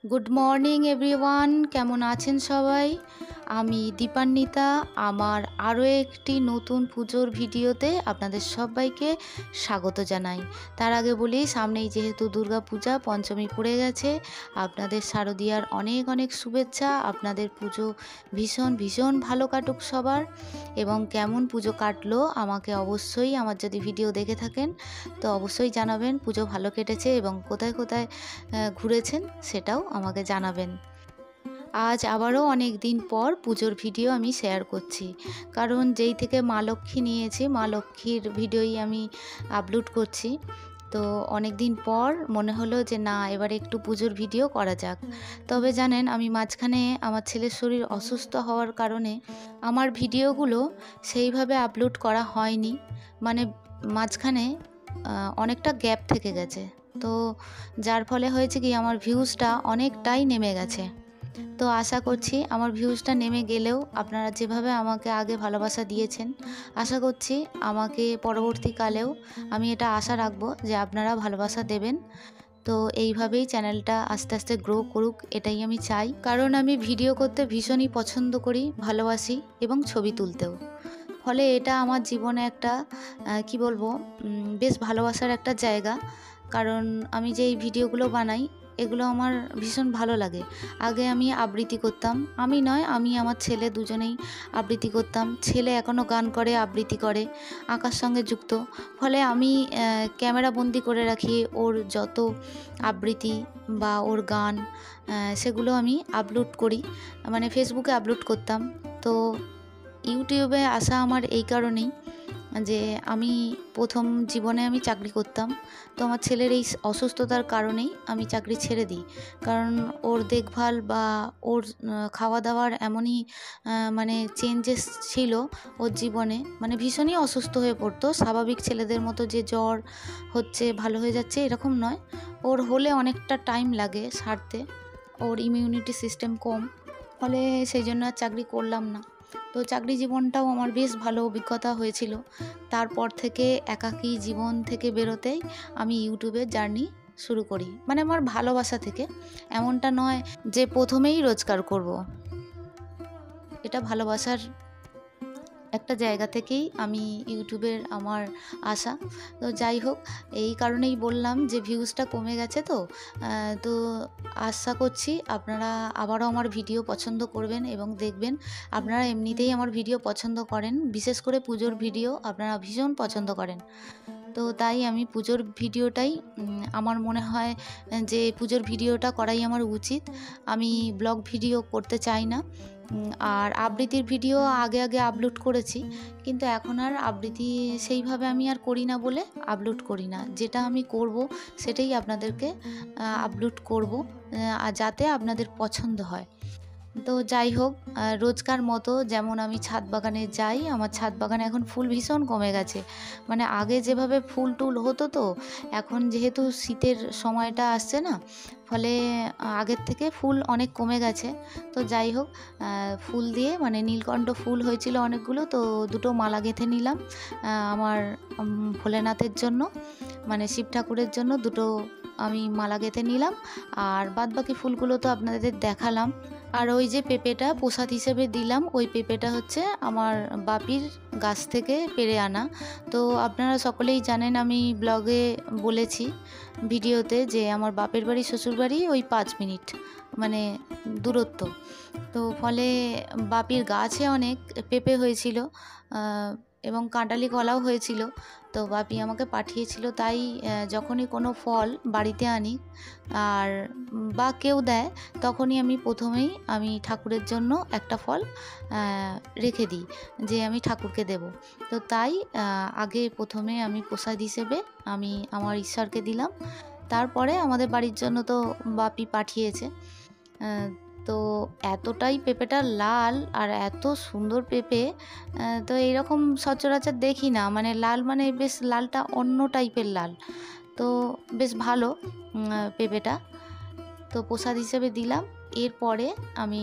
Good morning everyone, কেমন আছেন সবাই? আমি দীপান্বিতা। আমার আরও একটি নতুন পুজোর ভিডিওতে আপনাদের সবাইকে স্বাগত জানাই। তার আগে বলি, সামনেই যেহেতু দুর্গা পূজা পঞ্চমী পড়ে গেছে, আপনাদের শারদীয়ার অনেক অনেক শুভেচ্ছা। আপনাদের পুজো ভীষণ ভীষণ ভালো কাটুক সবার। এবং কেমন পুজো কাটলো আমাকে অবশ্যই, আমার যদি ভিডিও দেখে থাকেন তো অবশ্যই জানাবেন পুজো ভালো কেটেছে এবং কোথায় কোথায় ঘুরেছেন সেটাও আমাকে জানাবেন। আজ আবারও অনেক দিন পর পুজোর ভিডিও আমি শেয়ার করছি, কারণ যেই থেকে মা লক্ষ্মী নিয়েছি, মা লক্ষ্মীর ভিডিওই আমি আপলোড করছি। তো অনেক দিন পর মনে হলো যে না, এবারে একটু পুজোর ভিডিও করা যাক। তবে জানেন, আমি মাঝখানে আমার ছেলের শরীর অসুস্থ হওয়ার কারণে আমার ভিডিওগুলো সেইভাবে আপলোড করা হয়নি। মানে মাঝখানে অনেকটা গ্যাপ থেকে গেছে। তো যার ফলে হয়েছে কি, আমার ভিউজটা অনেকটাই নেমে গেছে। তো আশা করছি আমার ভিউজটা নেমে গেলেও আপনারা যেভাবে আমাকে আগে ভালোবাসা দিয়েছেন, আশা করছি আমাকে পরবর্তীকালেও, আমি এটা আশা রাখবো যে আপনারা ভালোবাসা দেবেন। তো এইভাবেই চ্যানেলটা আস্তে আস্তে গ্রো করুক, এটাই আমি চাই। কারণ আমি ভিডিও করতে ভীষণই পছন্দ করি, ভালোবাসি এবং ছবি তুলতেও। ফলে এটা আমার জীবনে একটা কি বলবো, বেশ ভালোবাসার একটা জায়গা। কারণ আমি যে এই ভিডিওগুলো বানাই, এগুলো আমার ভীষণ ভালো লাগে। আগে আমি আবৃত্তি করতাম, আমি নয়, আমি আমার ছেলে দুজনেই আবৃত্তি করতাম। ছেলে এখনও গান করে, আবৃত্তি করে, আঁকার সঙ্গে যুক্ত। ফলে আমি ক্যামেরা বন্দি করে রাখি ওর যত আবৃত্তি বা ওর গান, সেগুলো আমি আপলোড করি, মানে ফেসবুকে আপলোড করতাম। তো ইউটিউবে আসা আমার এই কারণেই যে আমি প্রথম জীবনে আমি চাকরি করতাম। তো আমার ছেলের এই অসুস্থতার কারণেই আমি চাকরি ছেড়ে দিই। কারণ ওর দেখভাল বা ওর খাওয়া দাওয়ার এমনই মানে চেঞ্জেস ছিল ওর জীবনে, মানে ভীষণই অসুস্থ হয়ে পড়তো। স্বাভাবিক ছেলেদের মতো যে জ্বর হচ্ছে ভালো হয়ে যাচ্ছে এরকম নয়, ওর হলে অনেকটা টাইম লাগে সারতে। ওর ইমিউনিটি সিস্টেম কম, ফলে সেই জন্য আর চাকরি করলাম না। তো চাকরি জীবনটাও আমার বেশ ভালো অভিজ্ঞতা হয়েছিল। তারপর থেকে একাকী জীবন থেকে বেরোতেই আমি ইউটিউবের জার্নি শুরু করি, মানে আমার ভালোবাসা থেকে। এমনটা নয় যে প্রথমেই রোজগার করব, এটা ভালোবাসার একটা জায়গা থেকেই আমি ইউটিউবের আমার আশা। তো যাই হোক, এই কারণেই বললাম যে ভিউজটা কমে গেছে। তো আশা করছি আপনারা আবারও আমার ভিডিও পছন্দ করবেন এবং দেখবেন। আপনারা এমনিতেই আমার ভিডিও পছন্দ করেন, বিশেষ করে পুজোর ভিডিও আপনারা ভীষণ পছন্দ করেন। তো তাই আমি পুজোর ভিডিওটাই আমার মনে হয় যে পুজোর ভিডিওটা করাই আমার উচিত। আমি ব্লগ ভিডিও করতে চাই না। আর আবৃত্তির ভিডিও আগে আগে আপলোড করেছি, কিন্তু এখন আর আবৃত্তি সেইভাবে আমি আর করি না বলে আপলোড করি না। যেটা আমি করব সেটাই আপনাদেরকে আপলোড করব, আর যাতে আপনাদের পছন্দ হয়। তো যাই হোক, রোজকার মতো যেমন আমি ছাদ বাগানে যাই, আমার ছাদ বাগানে এখন ফুল ভীষণ কমে গেছে। মানে আগে যেভাবে ফুল টুল হতো, তো এখন যেহেতু শীতের সময়টা আসছে না, ফলে আগের থেকে ফুল অনেক কমে গেছে। তো যাই হোক, ফুল দিয়ে, মানে নীলকণ্ঠ ফুল হয়েছিল অনেকগুলো, তো দুটো মালা গেঁথে নিলাম আমার ভোলেনাথের জন্য, মানে শিব ঠাকুরের জন্য দুটো আমি মালা গেঁথে নিলাম। আর বাদবাকি ফুলগুলো তো আপনাদের দেখালাম। আর ওই যে পেঁপেটা প্রসাদ হিসেবে দিলাম, ওই পেঁপেটা হচ্ছে আমার বাপির গাছ থেকে পেড়ে আনা। তো আপনারা সকলেই জানেন, আমি ব্লগে বলেছি, ভিডিওতে, যে আমার বাপের বাড়ি শ্বশুর বাড়ি ওই 5 মিনিট মানে দূরত্ব। তো ফলে বাপির গাছে অনেক পেঁপে হয়েছিল এবং কাঁটালি কলাও হয়েছিল। তো বাপি আমাকে পাঠিয়েছিল, তাই যখনই কোনো ফল বাড়িতে আনি আর বা কেউ দেয়, তখনই আমি প্রথমেই আমি ঠাকুরের জন্য একটা ফল রেখে দিই যে আমি ঠাকুরকে দেব। তো তাই আগে প্রথমে আমি প্রসাদ হিসেবে আমি আমার ঈশ্বরকে দিলাম। তারপরে আমাদের বাড়ির জন্য তো বাপি পাঠিয়েছে। তো এতটাই পেঁপেটা লাল আর এত সুন্দর পেঁপে, তো এইরকম সচরাচর দেখি না। মানে লাল, মানে বেশ লালটা অন্য টাইপের লাল। তো বেশ ভালো পেঁপেটা। তো প্রসাদ হিসেবে দিলাম। এরপরে আমি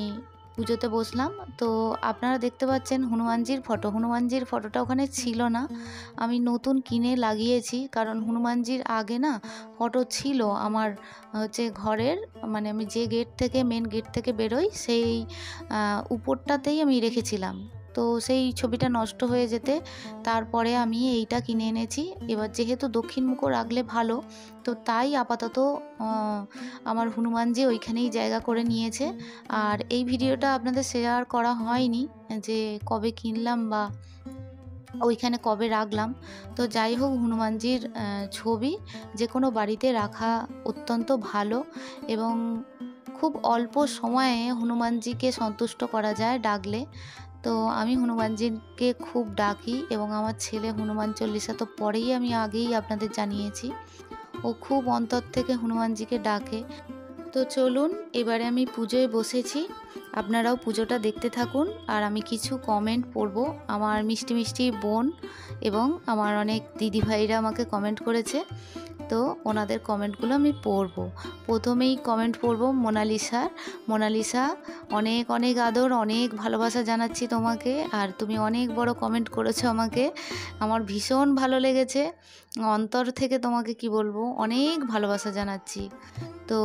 পুজোতে বসলাম। তো আপনারা দেখতে পাচ্ছেন হনুমানজির ফটোটা ওখানে ছিল না, আমি নতুন কিনে লাগিয়েছি। কারণ হনুমানজির আগে না ফটো ছিল আমার হচ্ছে ঘরের, মানে আমি যে মেন গেট থেকে বেরোই সেই উপরটাতেই আমি রেখেছিলাম। তো সেই ছবিটা নষ্ট হয়ে যেতে তারপরে আমি এইটা কিনে এনেছি। এবার যেহেতু দক্ষিণমুখো রাখলে ভালো, তো তাই আপাতত আমার হনুমানজি ওইখানেই জায়গা করে নিয়েছে। আর এই ভিডিওটা আপনাদের শেয়ার করা হয়নি যে কবে কিনলাম বা ওইখানে কবে রাখলাম। তো যাই হোক, হনুমানজির ছবি যে কোনো বাড়িতে রাখা অত্যন্ত ভালো এবং খুব অল্প সময়ে হনুমানজিকে সন্তুষ্ট করা যায় ডাকলে। তো আমি হনুমানজিকে খুব ডাকি এবং আমার ছেলে হনুমান চল্লিশা তো পরেই আমি আগেই আপনাদের জানিয়েছি, ও খুব অন্তর থেকে হনুমানজিকে ডাকে। তো চলুন, এবারে আমি পুজোয় বসেছি, আপনারাও পুজোটা দেখতে থাকুন। আর আমি কিছু কমেন্ট পড়ব। আমার মিষ্টি মিষ্টি বোন এবং আমার অনেক দিদিভাইরা আমাকে কমেন্ট করেছে, তো ওনাদের কমেন্টগুলো আমি পড়ব। প্রথমেই কমেন্ট পড়ব মোনালিসা, অনেক অনেক আদর, অনেক ভালোবাসা জানাচ্ছি তোমাকে। আর তুমি অনেক বড় কমেন্ট করেছো আমাকে, আমার ভীষণ ভালো লেগেছে। অন্তর থেকে তোমাকে কি বলবো, অনেক ভালোবাসা জানাচ্ছি। তো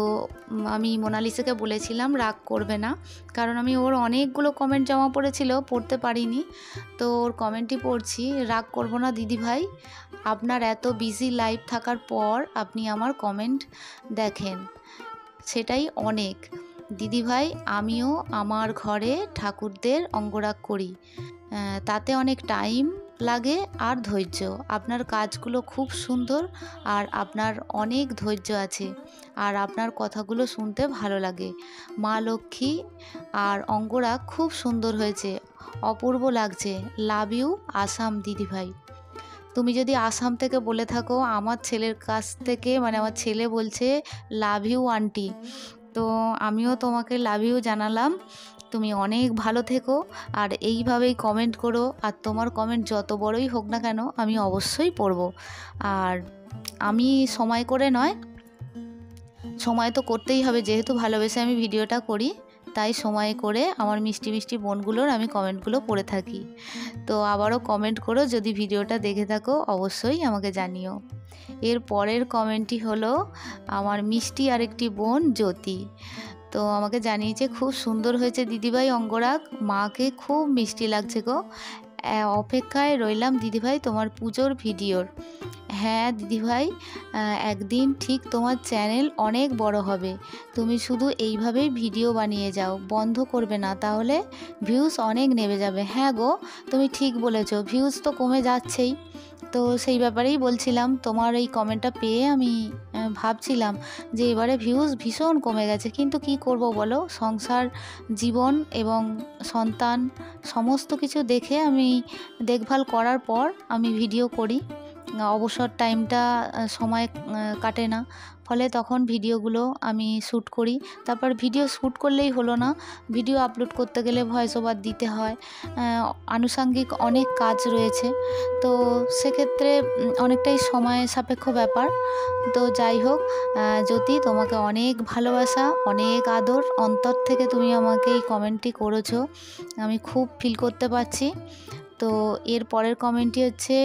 আমি মোনালিসাকে বলেছিলাম রাগ করবে না, কারণ আমি ওর অনেকগুলো কমেন্ট জমা পড়েছিল, পড়তে পারিনি। তো ওর কমেন্টই পড়ছি। রাগ করব না দিদিভাই, আপনার এত বিজি লাইফ থাকার পর আপনি আমার কমেন্ট দেখেন, সেটাই অনেক। দিদিভাই, আমিও আমার ঘরে ঠাকুরদের অঙ্গরাগ করি, তাতে অনেক টাইম লাগে আর ধৈর্য। আপনার কাজগুলো খুব সুন্দর আর আপনার অনেক ধৈর্য আছে, আর আপনার কথাগুলো শুনতে ভালো লাগে। মা লক্ষ্মী আর অঙ্গরাগ খুব সুন্দর হয়েছে, অপূর্ব লাগছে। লাভ ইউ আসাম দিদিভাই। তুমি যদি আসাম থেকে বলে থাকো, আমার ছেলের কাছ থেকে, মানে আমার ছেলে বলছে লাভ ইউ আন্টি, তো আমিও তোমাকে লাভ ইউ জানালাম। তুমি অনেক ভালো থেকো আর এইভাবেই কমেন্ট করো। আর তোমার কমেন্ট যত বড়ই হোক না কেন আমি অবশ্যই পড়ব। আর আমি সময় করে নয়, সময় তো করতেই হবে, যেহেতু ভালোবেসে আমি ভিডিওটা করি, তাই সময় করে আমার মিষ্টি মিষ্টি বোনগুলোর আমি কমেন্টগুলো পড়ে থাকি। তো আবারও কমেন্ট করো, যদি ভিডিওটা দেখে থাকো অবশ্যই আমাকে জানিও। এর পরের কমেন্টটি হলো আমার মিষ্টি আরেকটি বোন জ্যোতি। তো আমাকে জানিয়েছে খুব সুন্দর হয়েছে দিদিভাই অঙ্গরাগ, মাকে খুব মিষ্টি লাগছে গো। অপেক্ষায় রইলাম দিদিভাই তোমার পুজোর ভিডিওর। হ্যাঁ দিদিভাই, একদিন ঠিক তোমার চ্যানেল অনেক বড় হবে। তুমি শুধু এইভাবেই ভিডিও বানিয়ে যাও, বন্ধ করবে না, তাহলে ভিউজ অনেক নেমে যাবে। হ্যাঁ গো, তুমি ঠিক বলেছো, ভিউজ তো কমে যাচ্ছেই। তো সেই ব্যাপারেই বলছিলাম, তোমার এই কমেন্টটা পেয়ে আমি ভাবছিলাম যে এবারে ভিউজ ভীষণ কমে গেছে, কিন্তু কি করব বলো, সংসার জীবন এবং সন্তান সমস্ত কিছু দেখে আমি দেখভাল করার পর আমি ভিডিও করি। অবসর টাইমটা সময় কাটে না, ফলে তখন ভিডিওগুলো আমি শ্যুট করি। তারপর ভিডিও শ্যুট করলেই হলো না, ভিডিও আপলোড করতে গেলে ভয়েস ওভার দিতে হয়, আনুষঙ্গিক অনেক কাজ রয়েছে। তো সেক্ষেত্রে অনেকটাই সময় সাপেক্ষ ব্যাপার। তো যাই হোক, জ্যোতি তোমাকে অনেক ভালোবাসা, অনেক আদর, অন্তর থেকে তুমি আমাকে এই কমেন্টটি করেছো, আমি খুব ফিল করতে পারছি। তো এর পরের কমেন্টটি হচ্ছে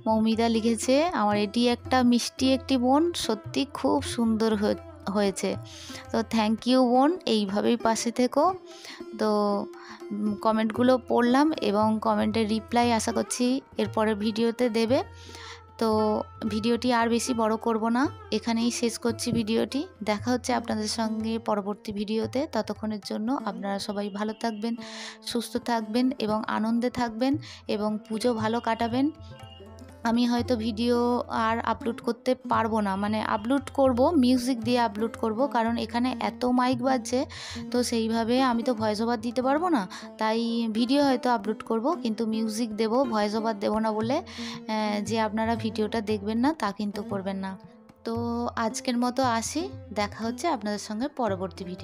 মৌমিতা লিখেছে, আমার এটি একটা মিষ্টি একটি বোন, সত্যি খুব সুন্দর হয়েছে। তো থ্যাংক ইউ বোন, এইভাবেই পাশে থেকো। তো কমেন্টগুলো পড়লাম এবং কমেন্টের রিপ্লাই আশা করছি এরপরের ভিডিওতে দেবে। তো ভিডিওটি আর বেশি বড় করব না, এখানেই শেষ করছি ভিডিওটি। দেখা হচ্ছে আপনাদের সঙ্গে পরবর্তী ভিডিওতে। ততক্ষণের জন্য আপনারা সবাই ভালো থাকবেন, সুস্থ থাকবেন এবং আনন্দে থাকবেন এবং পুজো ভালো কাটাবেন। আমি হয়তো ভিডিও আর আপলোড করতে পারবো না, মানে আপলোড করব, মিউজিক দিয়ে আপলোড করব, কারণ এখানে এত মাইক বাজছে, তো সেইভাবে আমি তো ভয়েস ওভার দিতে পারবো না। তাই ভিডিও হয়তো আপলোড করব, কিন্তু মিউজিক দেব, ভয়েস ওভার দেবো না বলে যে আপনারা ভিডিওটা দেখবেন না তা কিন্তু করবেন না। তো আজকের মতো আসি, দেখা হচ্ছে আপনাদের সঙ্গে পরবর্তী ভিডিও।